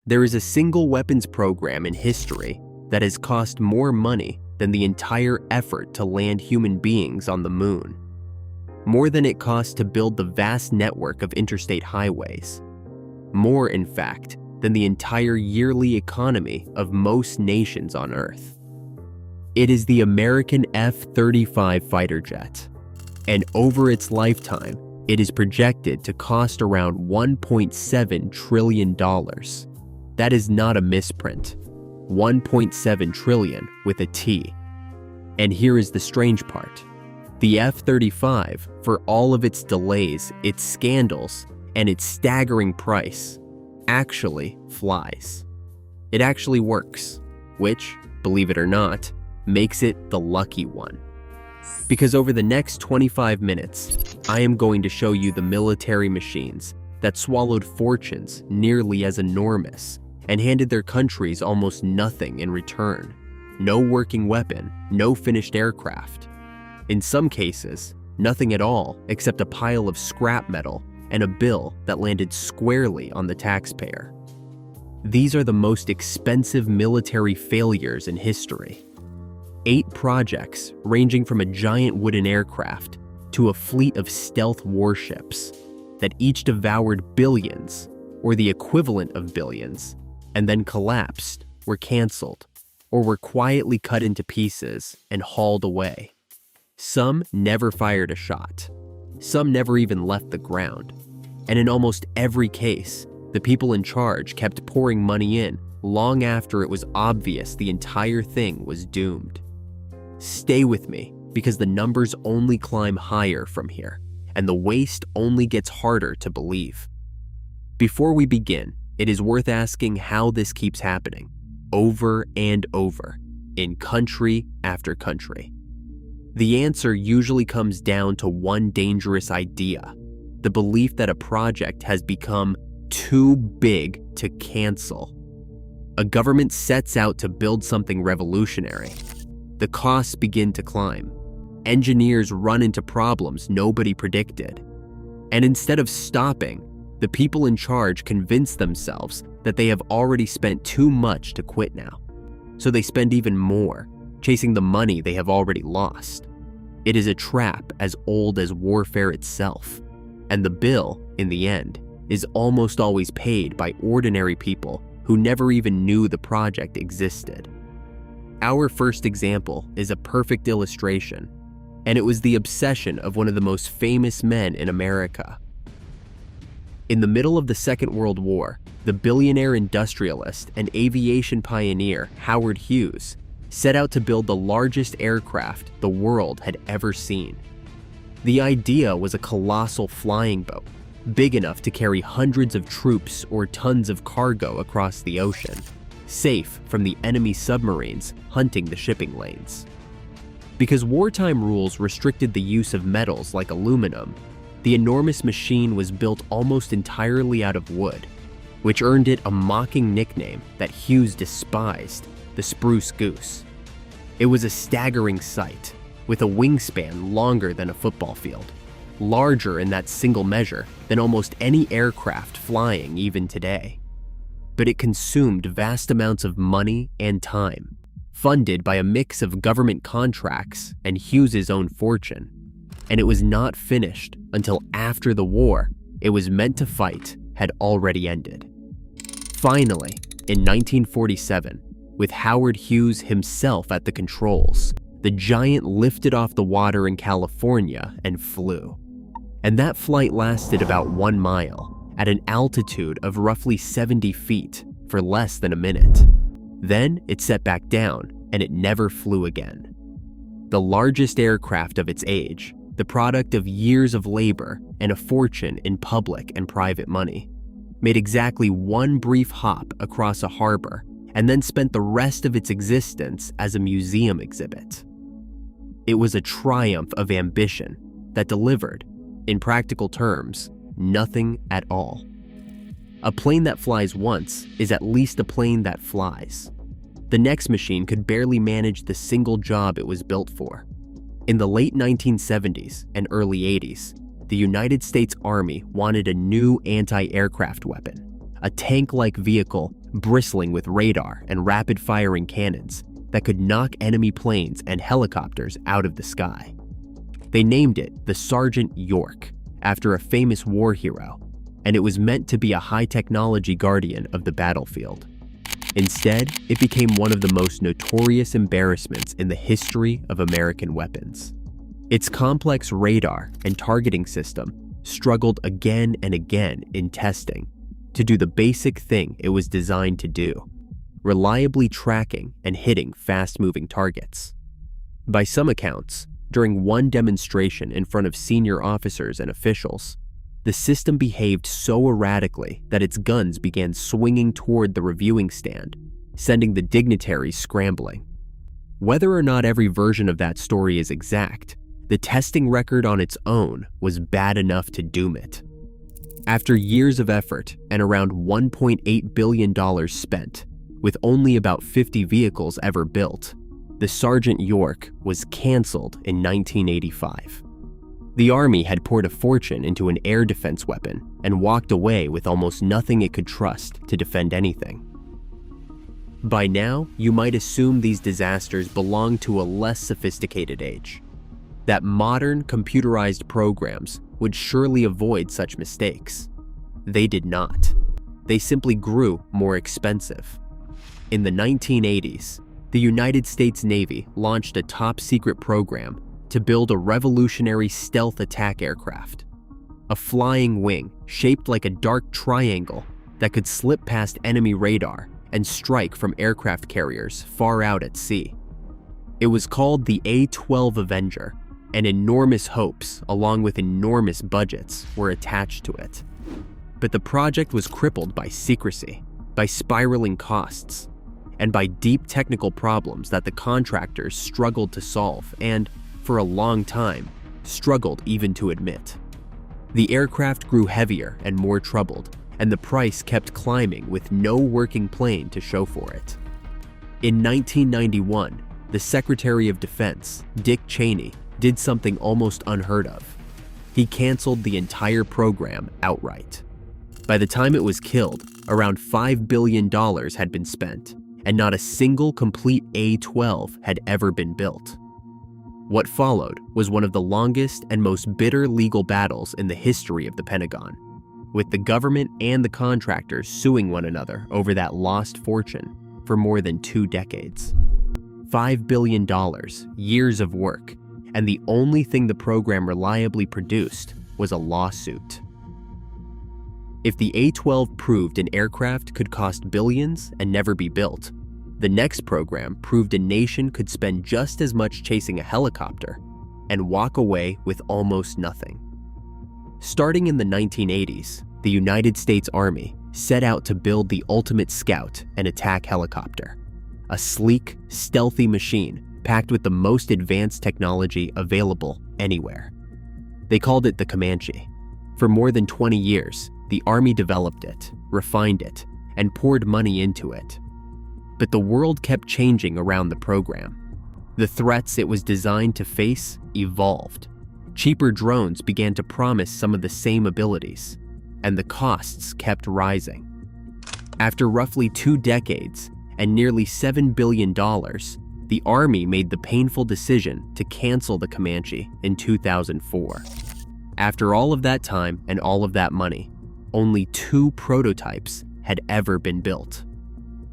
There is a single weapons program in history that has cost more money than the entire effort to land human beings on the moon. More than it cost to build the vast network of interstate highways. More, in fact, than the entire yearly economy of most nations on Earth. It is the American F-35 fighter jet, and over its lifetime, it is projected to cost around $1.7 trillion. That is not a misprint. 1.7 trillion with a T. And here is the strange part. The F-35, for all of its delays, its scandals, and its staggering price, actually flies. It actually works, which, believe it or not, makes it the lucky one. Because over the next 25 minutes, I am going to show you the military machines that swallowed fortunes nearly as enormous and handed their countries almost nothing in return. No working weapon, no finished aircraft. In some cases, nothing at all except a pile of scrap metal and a bill that landed squarely on the taxpayer. These are the most expensive military failures in history. 8 projects ranging from a giant wooden aircraft to a fleet of stealth warships that each devoured billions, or the equivalent of billions, and then collapsed, were canceled, or were quietly cut into pieces and hauled away. Some never fired a shot. Some never even left the ground. And in almost every case, the people in charge kept pouring money in long after it was obvious the entire thing was doomed. Stay with me, because the numbers only climb higher from here, and the waste only gets harder to believe. Before we begin, it is worth asking how this keeps happening, over and over, in country after country. The answer usually comes down to one dangerous idea: the belief that a project has become too big to cancel. A government sets out to build something revolutionary. The costs begin to climb. Engineers run into problems nobody predicted. And instead of stopping, the people in charge convince themselves that they have already spent too much to quit now. So they spend even more, chasing the money they have already lost. It is a trap as old as warfare itself. And the bill, in the end, is almost always paid by ordinary people who never even knew the project existed. Our first example is a perfect illustration, and it was the obsession of one of the most famous men in America. In the middle of the Second World War, the billionaire industrialist and aviation pioneer Howard Hughes set out to build the largest aircraft the world had ever seen. The idea was a colossal flying boat, big enough to carry hundreds of troops or tons of cargo across the ocean, safe from the enemy submarines hunting the shipping lanes. Because wartime rules restricted the use of metals like aluminum, the enormous machine was built almost entirely out of wood, which earned it a mocking nickname that Hughes despised: the Spruce Goose. It was a staggering sight, with a wingspan longer than a football field, larger in that single measure than almost any aircraft flying even today. But it consumed vast amounts of money and time, funded by a mix of government contracts and Hughes's own fortune. And it was not finished until after the war it was meant to fight had already ended. Finally, in 1947, with Howard Hughes himself at the controls, the giant lifted off the water in California and flew. And that flight lasted about 1 mile, at an altitude of roughly 70 feet, for less than a minute. Then it set back down, and it never flew again. The largest aircraft of its age, the product of years of labor and a fortune in public and private money, made exactly one brief hop across a harbor and then spent the rest of its existence as a museum exhibit. It was a triumph of ambition that delivered, in practical terms, nothing at all. A plane that flies once is at least a plane that flies. The next machine could barely manage the single job it was built for. In the late 1970s and early 80s, the United States Army wanted a new anti-aircraft weapon, a tank-like vehicle bristling with radar and rapid-firing cannons that could knock enemy planes and helicopters out of the sky. They named it the Sergeant York, after a famous war hero, and it was meant to be a high-technology guardian of the battlefield. Instead, it became one of the most notorious embarrassments in the history of American weapons. Its complex radar and targeting system struggled again and again in testing to do the basic thing it was designed to do: reliably tracking and hitting fast-moving targets. By some accounts, during one demonstration in front of senior officers and officials, the system behaved so erratically that its guns began swinging toward the reviewing stand, sending the dignitaries scrambling. Whether or not every version of that story is exact, the testing record on its own was bad enough to doom it. After years of effort and around $1.8 billion spent, with only about 50 vehicles ever built, the Sergeant York was canceled in 1985. The Army had poured a fortune into an air defense weapon and walked away with almost nothing it could trust to defend anything. By now, you might assume these disasters belong to a less sophisticated age, that modern computerized programs would surely avoid such mistakes. They did not. They simply grew more expensive. In the 1980s, the United States Navy launched a top-secret program to build a revolutionary stealth attack aircraft, a flying wing shaped like a dark triangle that could slip past enemy radar and strike from aircraft carriers far out at sea. It was called the A-12 Avenger, and enormous hopes, along with enormous budgets, were attached to it. But the project was crippled by secrecy, by spiraling costs, and by deep technical problems that the contractors struggled to solve and, for a long time, struggled even to admit. The aircraft grew heavier and more troubled, and the price kept climbing with no working plane to show for it. In 1991, the Secretary of Defense, Dick Cheney, did something almost unheard of. He canceled the entire program outright. By the time it was killed, around $5 billion had been spent, and not a single complete A-12 had ever been built. What followed was one of the longest and most bitter legal battles in the history of the Pentagon, with the government and the contractors suing one another over that lost fortune for more than 2 decades. $5 billion, years of work, and the only thing the program reliably produced was a lawsuit. If the A-12 proved an aircraft could cost billions and never be built, the next program proved a nation could spend just as much chasing a helicopter and walk away with almost nothing. Starting in the 1980s, the United States Army set out to build the ultimate scout and attack helicopter, a sleek, stealthy machine packed with the most advanced technology available anywhere. They called it the Comanche. For more than 20 years, the Army developed it, refined it, and poured money into it. But the world kept changing around the program. The threats it was designed to face evolved. Cheaper drones began to promise some of the same abilities, and the costs kept rising. After roughly 2 decades and nearly $7 billion, the Army made the painful decision to cancel the Comanche in 2004. After all of that time and all of that money, only 2 prototypes had ever been built.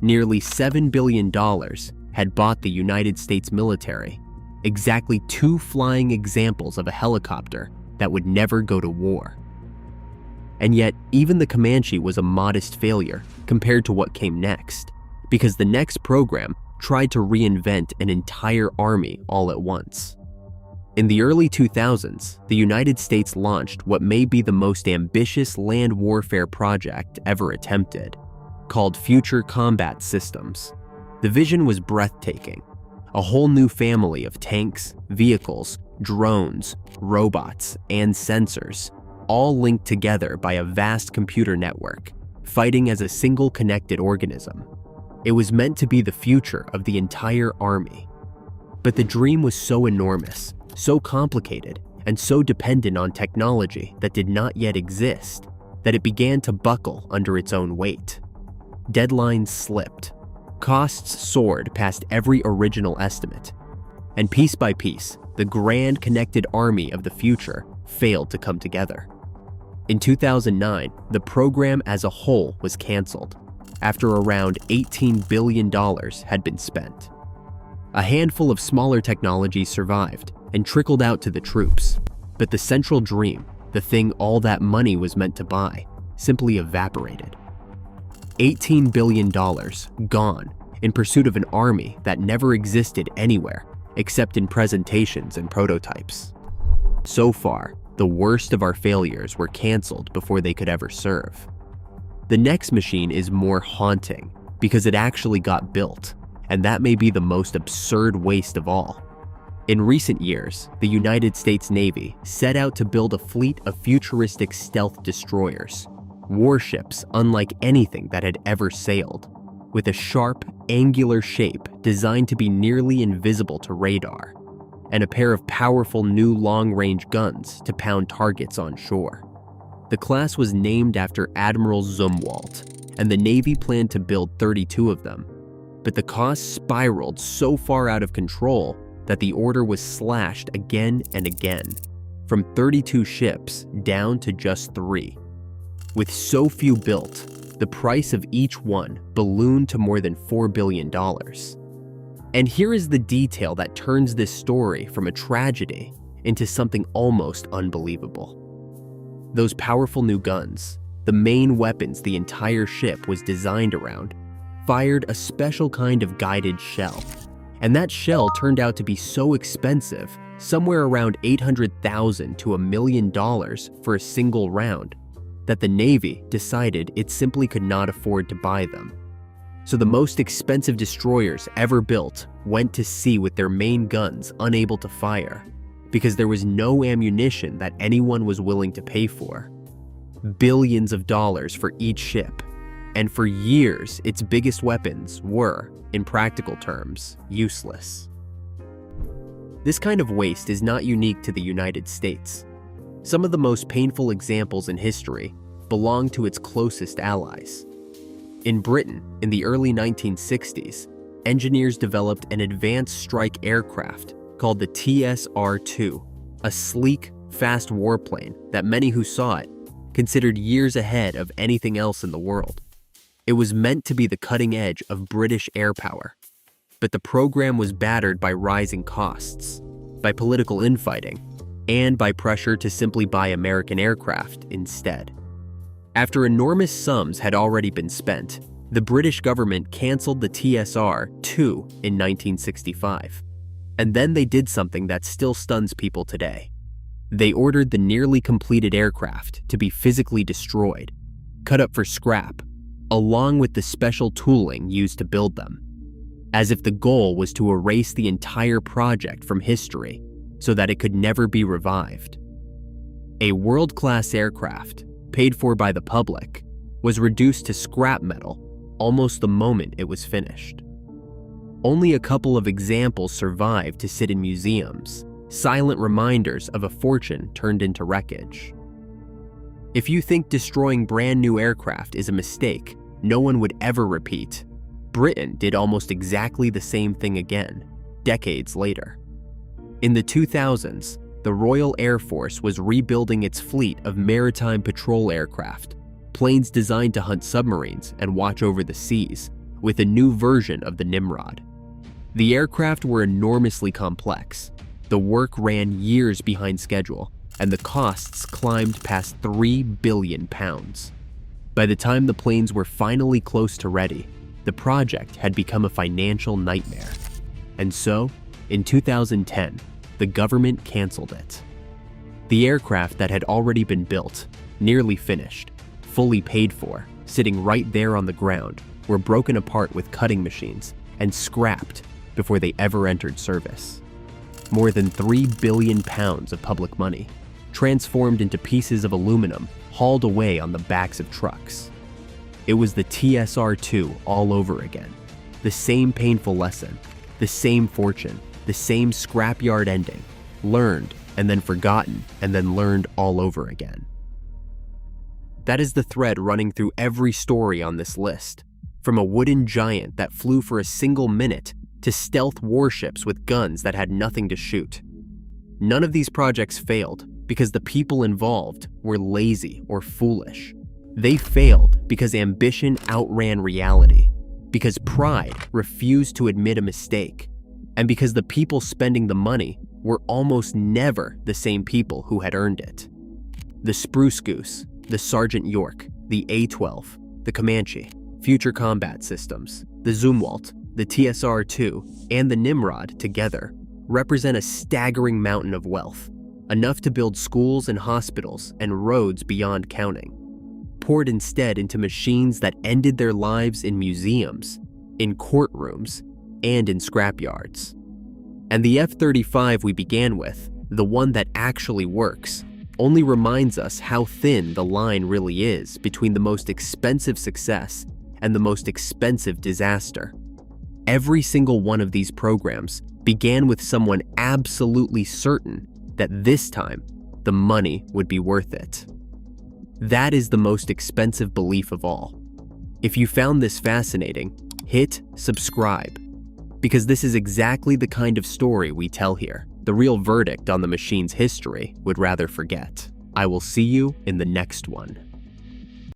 Nearly $7 billion had bought the United States military exactly 2 flying examples of a helicopter that would never go to war. And yet, even the Comanche was a modest failure compared to what came next, because the next program tried to reinvent an entire army all at once. In the early 2000s, the United States launched what may be the most ambitious land warfare project ever attempted, called Future Combat Systems. The vision was breathtaking: a whole new family of tanks, vehicles, drones, robots, and sensors, all linked together by a vast computer network, fighting as a single connected organism. It was meant to be the future of the entire army. But the dream was so enormous, so complicated, and so dependent on technology that did not yet exist, that it began to buckle under its own weight. Deadlines slipped, costs soared past every original estimate, and piece by piece, the grand connected army of the future failed to come together. In 2009, the program as a whole was canceled, after around $18 billion had been spent. A handful of smaller technologies survived and trickled out to the troops, but the central dream, the thing all that money was meant to buy, simply evaporated. $18 billion gone in pursuit of an army that never existed anywhere except in presentations and prototypes. So far, the worst of our failures were canceled before they could ever serve. The next machine is more haunting because it actually got built, and that may be the most absurd waste of all. In recent years, the United States Navy set out to build a fleet of futuristic stealth destroyers, warships unlike anything that had ever sailed, with a sharp, angular shape designed to be nearly invisible to radar, and a pair of powerful new long-range guns to pound targets on shore. The class was named after Admiral Zumwalt, and the Navy planned to build 32 of them, but the cost spiraled so far out of control that the order was slashed again and again, from 32 ships down to just 3. With so few built, the price of each one ballooned to more than $4 billion. And here is the detail that turns this story from a tragedy into something almost unbelievable. Those powerful new guns, the main weapons the entire ship was designed around, fired a special kind of guided shell. And that shell turned out to be so expensive, somewhere around $800,000 to $1 million for a single round, that the Navy decided it simply could not afford to buy them. So the most expensive destroyers ever built went to sea with their main guns unable to fire, because there was no ammunition that anyone was willing to pay for. Billions of dollars for each ship, and for years its biggest weapons were, in practical terms, useless. This kind of waste is not unique to the United States. Some of the most painful examples in history belong to its closest allies. In Britain, in the early 1960s, engineers developed an advanced strike aircraft called the TSR-2, a sleek, fast warplane that many who saw it considered years ahead of anything else in the world. It was meant to be the cutting edge of British air power, but the program was battered by rising costs, by political infighting, and by pressure to simply buy American aircraft instead. After enormous sums had already been spent, the British government canceled the TSR-2 in 1965. And then they did something that still stuns people today. They ordered the nearly completed aircraft to be physically destroyed, cut up for scrap, along with the special tooling used to build them, as if the goal was to erase the entire project from history so that it could never be revived. A world-class aircraft, paid for by the public, was reduced to scrap metal almost the moment it was finished. Only a couple of examples survive to sit in museums, silent reminders of a fortune turned into wreckage. If you think destroying brand new aircraft is a mistake no one would ever repeat, Britain did almost exactly the same thing again, decades later. In the 2000s, the Royal Air Force was rebuilding its fleet of maritime patrol aircraft, planes designed to hunt submarines and watch over the seas, with a new version of the Nimrod. The aircraft were enormously complex. The work ran years behind schedule, and the costs climbed past £3 billion. By the time the planes were finally close to ready, the project had become a financial nightmare. And so, in 2010, the government canceled it. The aircraft that had already been built, nearly finished, fully paid for, sitting right there on the ground, were broken apart with cutting machines and scrapped before they ever entered service. More than £3 billion of public money, transformed into pieces of aluminum hauled away on the backs of trucks. It was the TSR-2 all over again. The same painful lesson, the same fortune, the same scrapyard ending, learned and then forgotten and then learned all over again. That is the thread running through every story on this list, from a wooden giant that flew for a single minute to stealth warships with guns that had nothing to shoot. None of these projects failed because the people involved were lazy or foolish. They failed because ambition outran reality, because pride refused to admit a mistake, and because the people spending the money were almost never the same people who had earned it. The Spruce Goose, the Sergeant York, the A-12, the Comanche, Future Combat Systems, the Zumwalt, the TSR-2, and the Nimrod together represent a staggering mountain of wealth, enough to build schools and hospitals and roads beyond counting, poured instead into machines that ended their lives in museums, in courtrooms, and in scrapyards. And the F-35 we began with, the one that actually works, only reminds us how thin the line really is between the most expensive success and the most expensive disaster. Every single one of these programs began with someone absolutely certain that this time the money would be worth it. That is the most expensive belief of all. If you found this fascinating, hit subscribe, because this is exactly the kind of story we tell here. The real verdict on the machine's history would rather forget. I will see you in the next one.